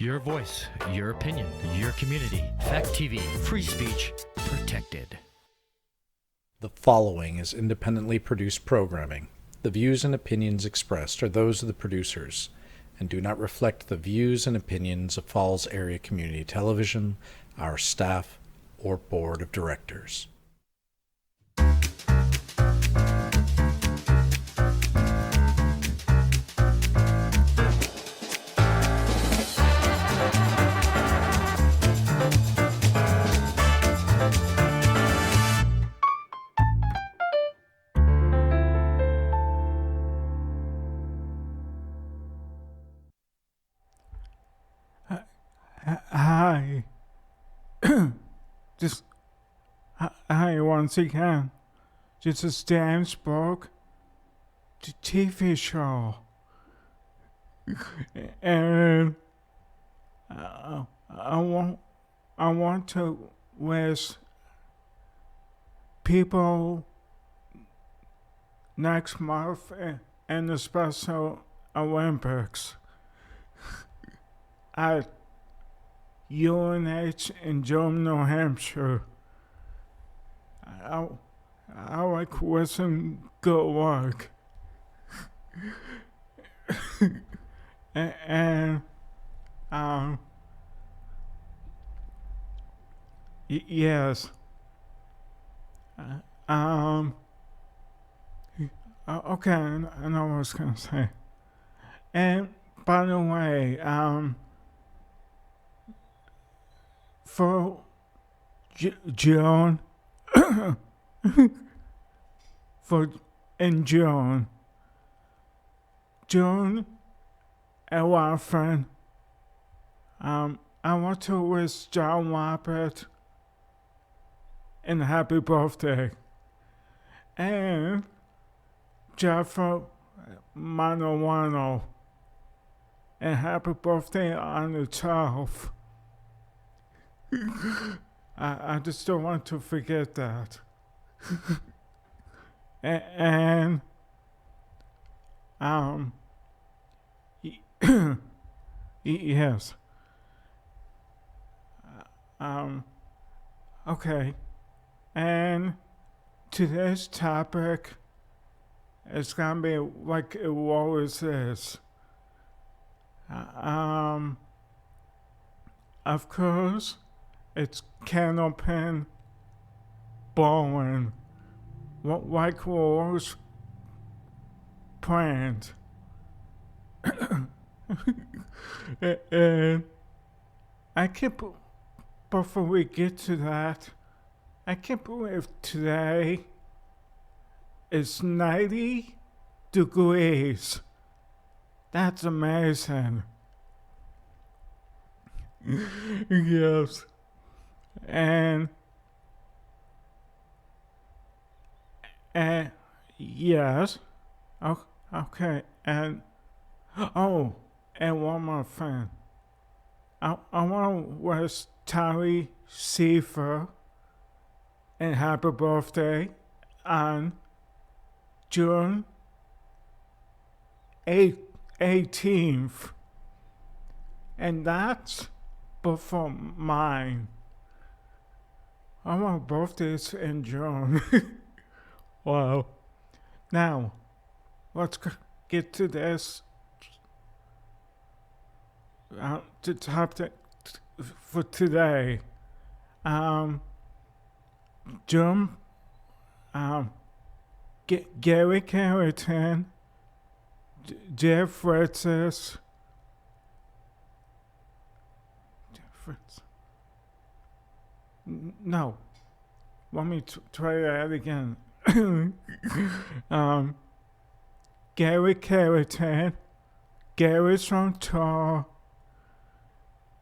Your voice, your opinion, your community. Fact TV, free speech protected. The following is independently produced programming. The views and opinions expressed are those of the producers and do not reflect the views and opinions of Falls Area Community Television, our staff, or board of directors. Hi. Hi once again. This is James Bourke, the TV show. And I want to wish people next month in the Special Olympics at UNH in Durham, New Hampshire. I like wishing good luck. and yes. Okay, I know what I was gonna say. And by the way, for June, June 11th, I want to wish John Robert a happy birthday. And Jeffrey Manowano a happy birthday on the 12th. I just don't want to forget that. and yes. Okay. And today's topic is gonna be like it always is. Of course, it's candlepin bowling. What like we always planned. And I can't, before we get to that, I can't believe today is 90 degrees. That's amazing. Yes. And yes. Okay. And and one more thing. I want to wish Terry Seifer a happy birthday on June 18th. And that's before mine. I want birthdays in June. Wow. Now, let's get to this. The topic for today. Gary Carrington, Jeff Francis. No. Let me try that again. Gary Carrington, Gary Santor,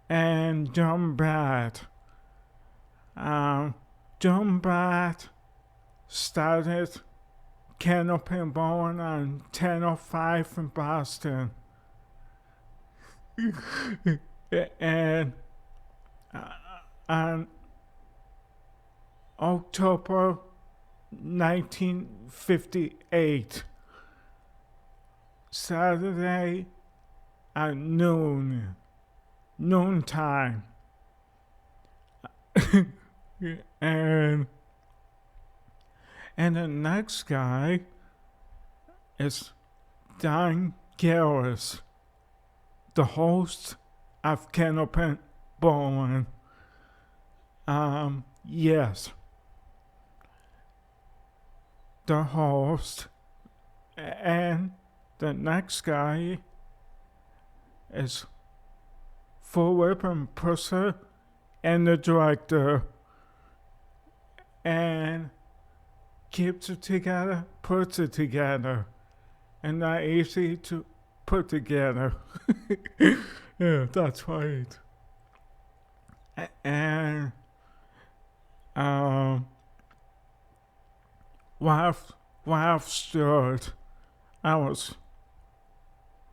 and John Bratt. John Bratt started candlepin bowling on 10:05 in Boston. And on October 1958, Saturday at noon, noontime. and the next guy is Dan Garris, the host of Candlepin Bowling. Yes, the host. And the next guy is Full Weapon Pusser and the director. And keeps it together, puts it together. And not easy to put together. Yeah, that's right. And Ralph Stewart. I was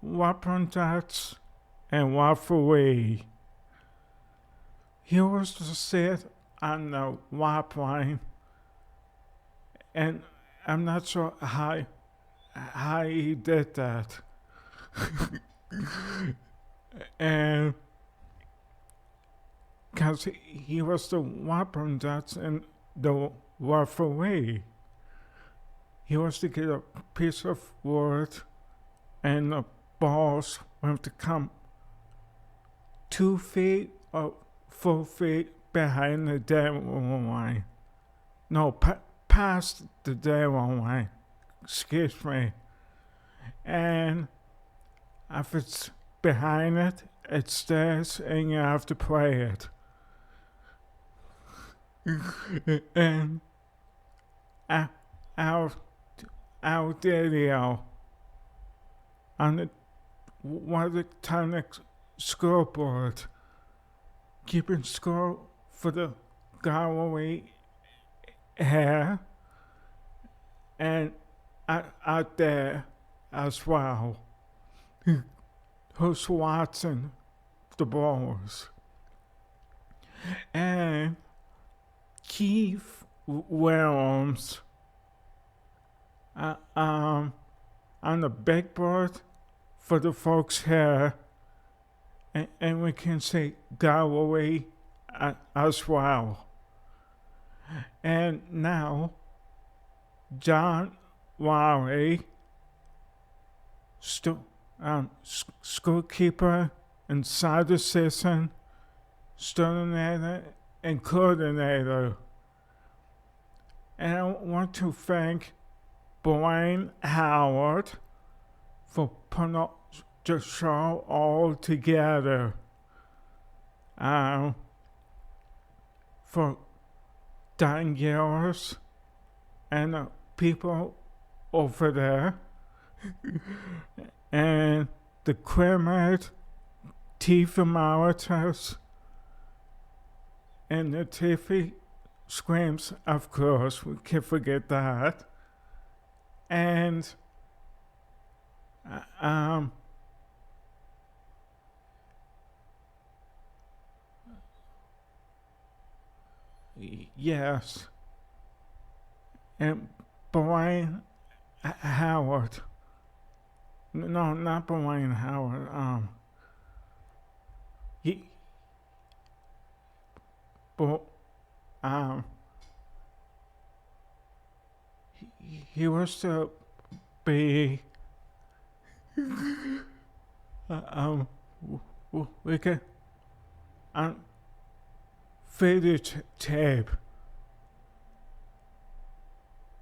whopping that and walk away. He was to sit on the warp line, and I'm not sure how he did that. And because he was the weapon that's in the warp away. He was to get a piece of wood, and the balls have to come 2 feet or 4 feet behind the dead line. No, past the dead line. Excuse me. And if it's behind it, it stays, and you have to play it. And our video on the electronic scoreboard, keeping score for the gallery here and out there as well. Who's watching the balls? And Keith Williams on the big board for the folks here, and we can say Galway as well. And now, John Lowry, schoolkeeper and side assistant, coordinator and coordinator. And I want to thank Blaine Howard for putting up the show all together. For Dan Garris and the people over there. And the Quimid, Tifa Maritas, and the Tiffy Screams, of course, we can't forget that. And yes, and Brian Howard. No, not Brian Howard. He was to be we can on videotape.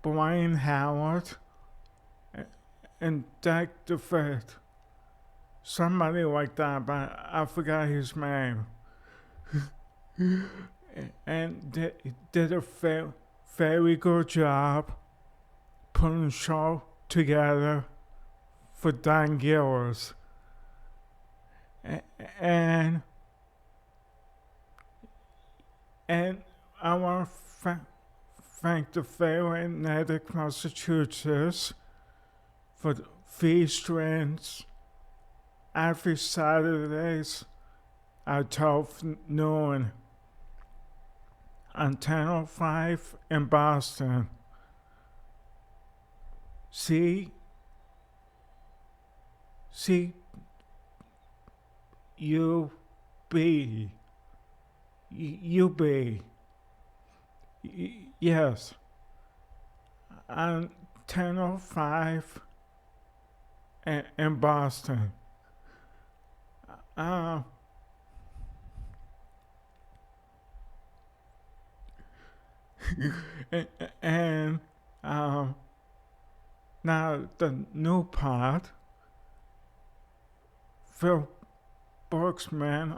Brian Howard and Dak DeFed. Somebody like that, but I forgot his name. And did a very good job putting the show together for Dan Garris. And I want to thank the fair in Natick, Massachusetts for the featurings every Saturdays at 12 noon on 10:05 in Boston. See you be. You be. Yes. On 10:05 in Boston. And now the new part, Phil Bourke's man,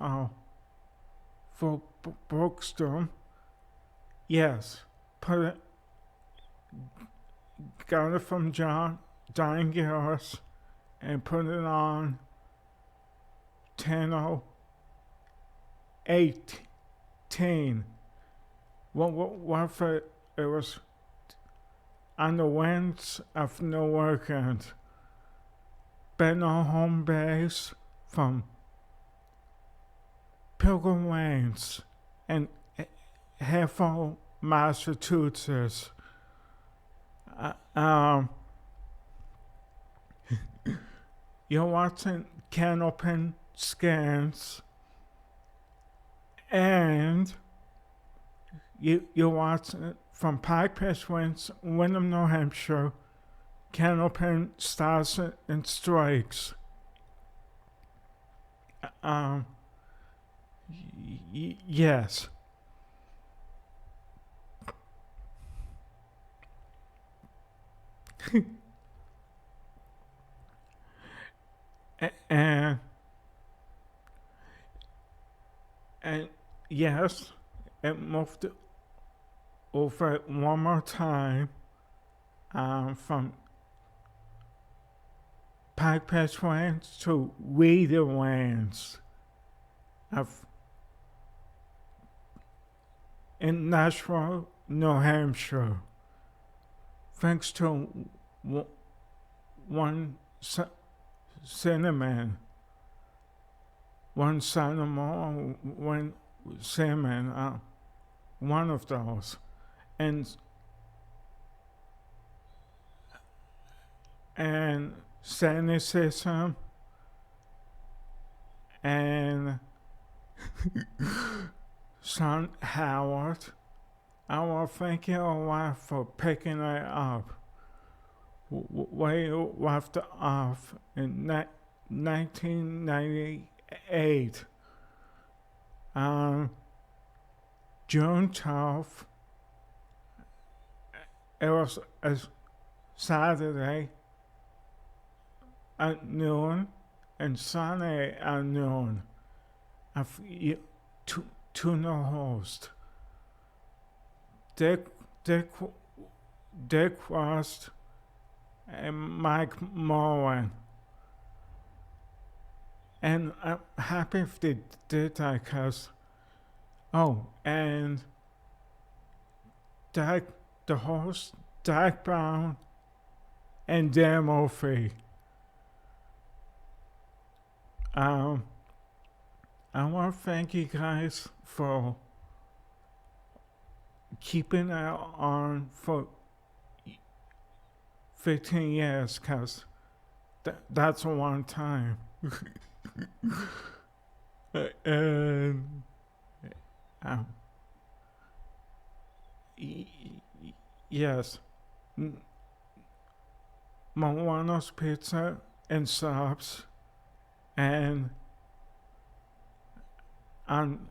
Phil Bourke, yes, got it from John Garris and put it on 10:18. What if it was on the winds of New Weekend? Been on home base from Pilgrim Lanes and Heffel, Massachusetts. You're watching candlepin scans, and you're watching it from Pike Pitch Winds, Wyndham, New Hampshire, candlepin stars and strikes. Yes. and yes, it moved over one more time from Pike Pitch Winds to Weeder Winds in Nashville, New Hampshire. Thanks to one cinnamon, one cinnamon, one cinnamon, one of those, and cynicism and son Howard. I want to thank you a lot for picking it up. We left off in 1998. June 12th. It was a Saturday at noon and Sunday at noon. Two no host. Dick Rust and Mike Moran. And I'm happy if they did that because, and the host, Dak Brown and Dan Murphy. I want to thank you guys for keeping it on for 15 years, because that's a long time. And yes, Milano's Pizza and Subs, and on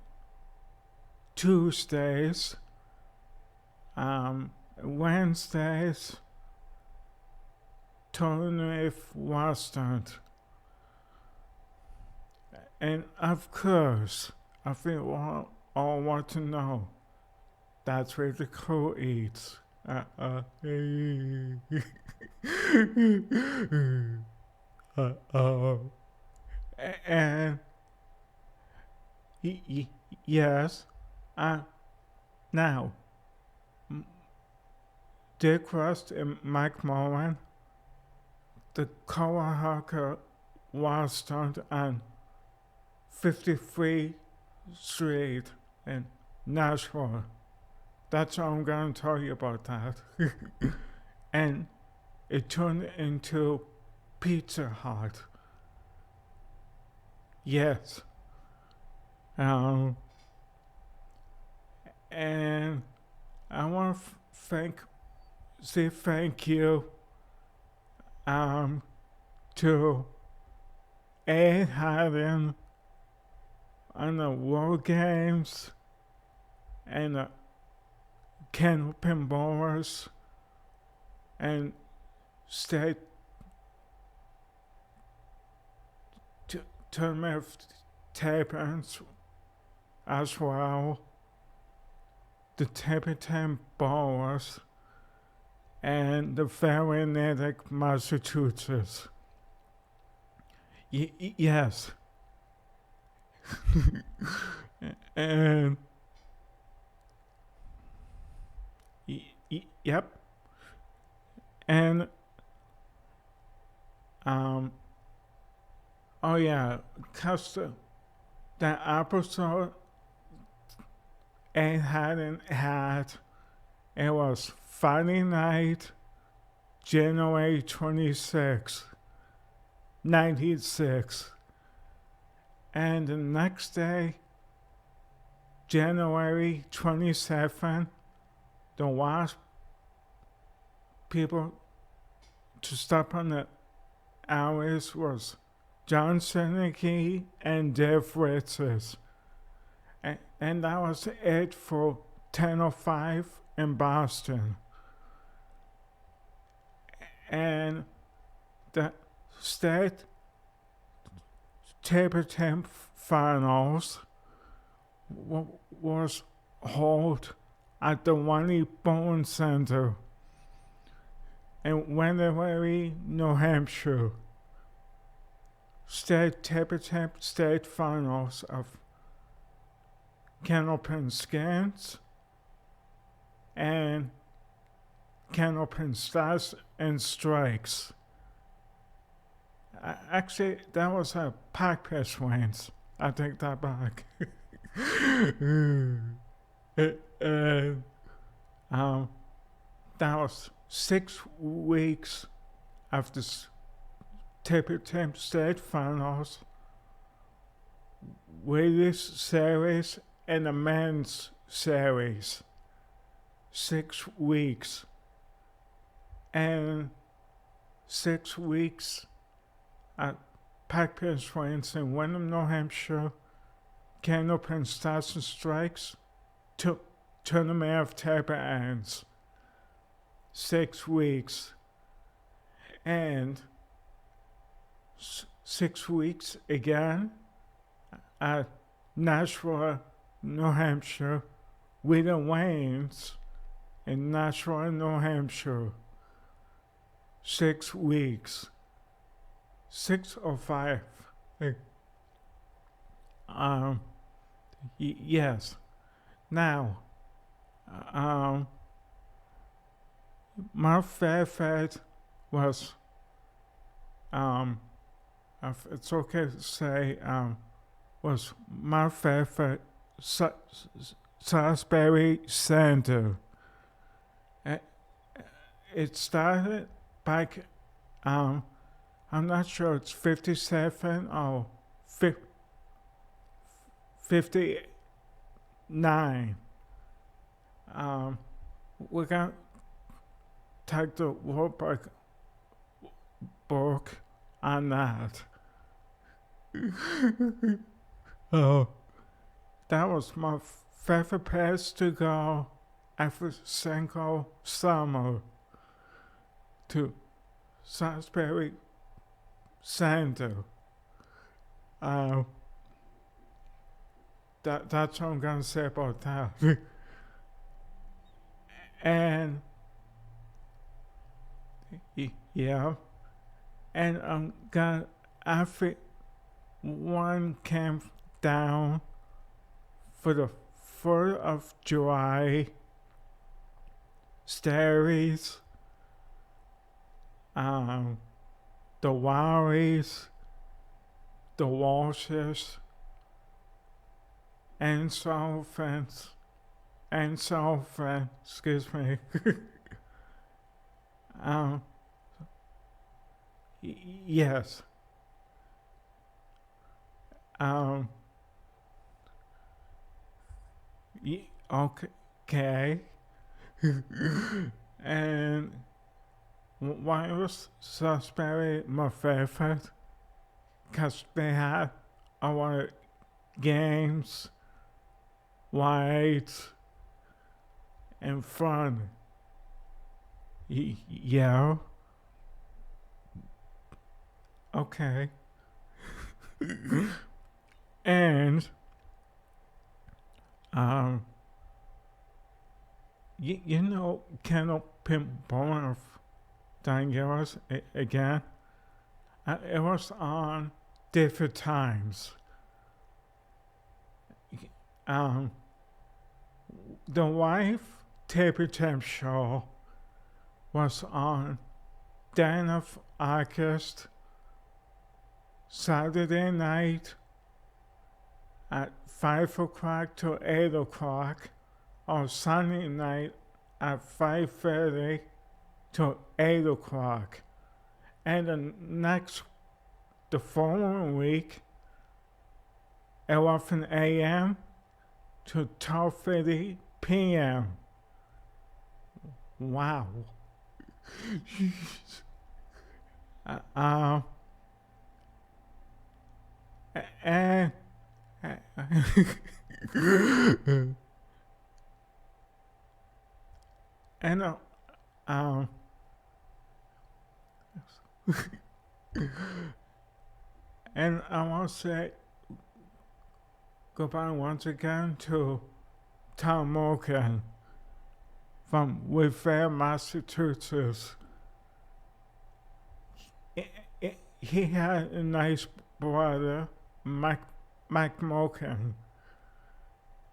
Tuesdays, Wednesdays, Tony Western. And of course, I think all want to know, that's where the crew eats. And yes, now, Dick Rust and Mike Moran, the co-worker was started on 53rd Street in Nashville. That's all I'm going to tell you about that. And it turned into Pizza Hut. Yes. Um, and I want to say thank you um, to Ed Haddon on the World Games and the candlepin bowlers and state tournament of tapers as well, the Tapperton bowlers, and the Atlantic, Massachusetts. Yes. And yep. And oh yeah, cause the episode Ed hadn't had, it was Friday night, January 26th, 96. And the next day, January 27th, the last people to stop on the hours was John Seneca and Dave Ritzes. And that was it for 10:05 in Boston. And the state table tennis finals was held at the Wani Bowling Center in Wendover, New Hampshire. State table tennis state finals of candlepin skins and candlepin stars and strikes. Actually, that was a pack pitch wins. I take that back. That was 6 weeks after table tennis state finals, ladies series and the men's series. 6 weeks. And 6 weeks at Pack Pitch Wins in Wyndham, New Hampshire, Candlepin Stars and Strikes, Tournament of Table Ends. 6 weeks. And 6 weeks again at Nashua, New Hampshire, William Wayne's in Nashua, New Hampshire. 6 weeks. 6 or 5. Yes. Now, my favorite was, if it's okay to say, was my favorite Salisbury Center. It started back, I'm not sure it's 57 or 59. We're going to take the Warburg book on that. Oh, that was my favorite place to go every single summer, to Salisbury Center. That's what I'm gonna say about that. And yeah, and I'm gonna everyone came down for the 4th of July series. The Wowies, the Walshes, and Sullivan's, excuse me. Yes. Okay. And why was Salisbury my favorite? Because they had our games, lights, and fun. Yeah. Okay. And you know, candlepin bowling dangerous again. It was on different times. Um, the wife table temp show was on 10th of August, Saturday night at 5 o'clock to 8 o'clock, or Sunday night at 5:30 to 8 o'clock. And the following week, 11 a.m. to 12:30 p.m. Wow. And and and I want to say goodbye once again to Tom Morgan from Whitfair, Massachusetts. He had a nice brother, Mike Morgan.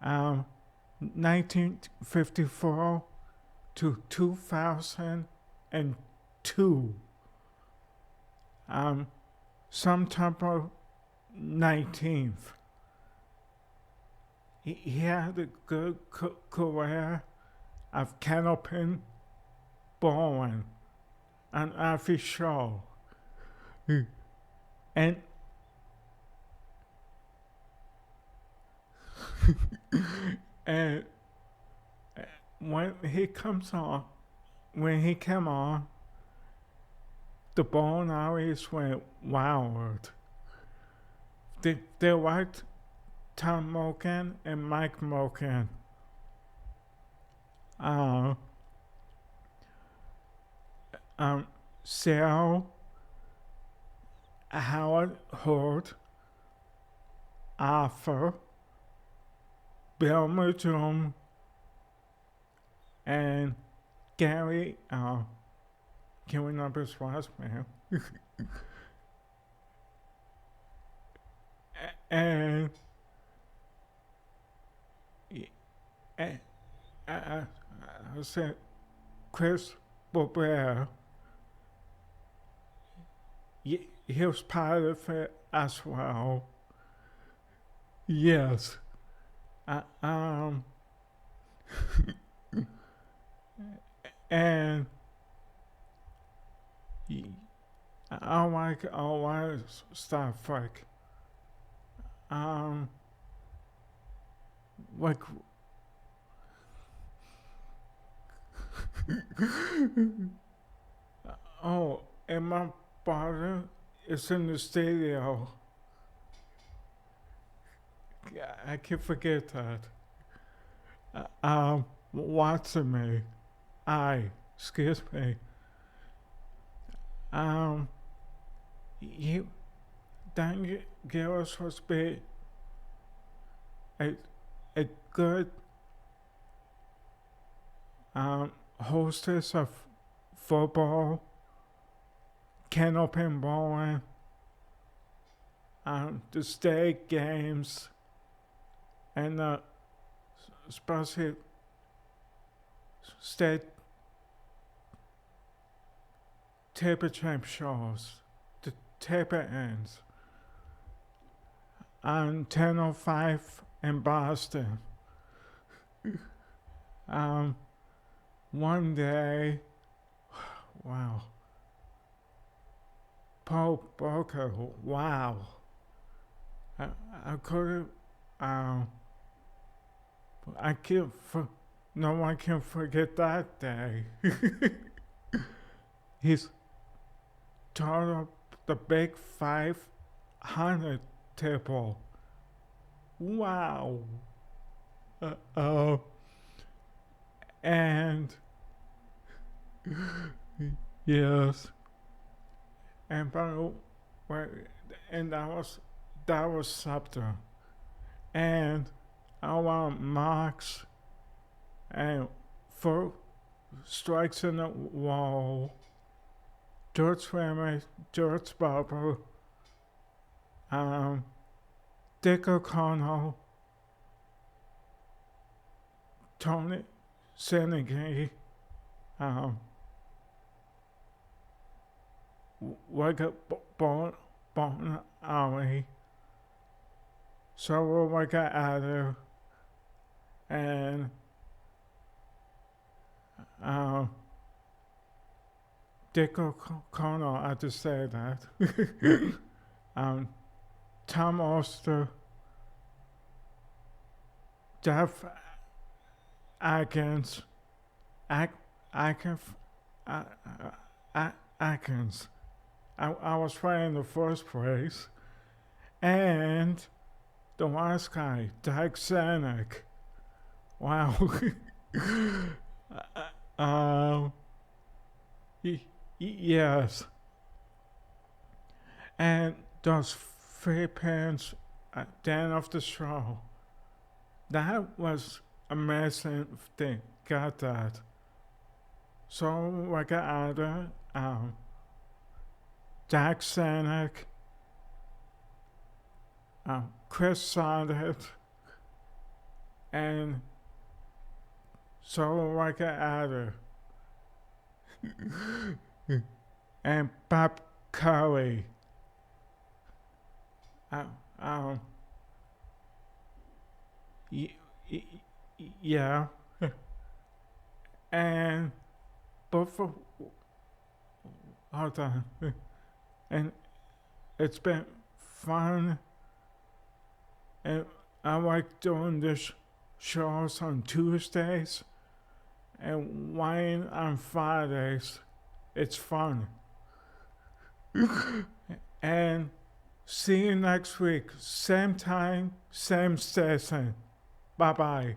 1954 to 2002. September 19th. He had a good career of candlepin bowling on every show. And and when he came on, the bowling always went wild. They liked Tom Morgan and Mike Morgan. Sarah, Howard Hood, Arthur, Bill Majum, and Gary, can we remember his last name? and I said Chris Bobert. He was part of it as well. Yes. And I like a lot of stuff like oh, and my brother is in the studio. I can forget that. Watching me. Excuse me. Dan Garris was to be a good hostess of football, candlepin bowling, the state games, and especially state table champ shows, the table ends, on 10:05 in Boston. One day, wow, Paul Barker, wow. I could have I can't no one can forget that day. He's turned up the big 500 table. Wow. And yes, and and that was subtle. And I want marks and 4 strikes in the wall. George Ramey, George Barber, Dick O'Connell, Tony Senegay, Wigga Bon Alley, Sorrow Wigga Adder, and Dick O'Connell, I just say that. Tom Oster, Jeff Atkins, Atkins. I was playing the first place, and the last guy, Doug Zanuck. Wow. Yes. And those 3 pants at the end of the show, that was amazing if they got that. So I got either Jack Zanuck, Chris Sonnet, and so I got either and Bob Curry. Yeah. And both of, hold on. And it's been fun. And I like doing this shows on Tuesdays and wine on Fridays. It's fun. And see you next week. Same time, same station. Bye-bye.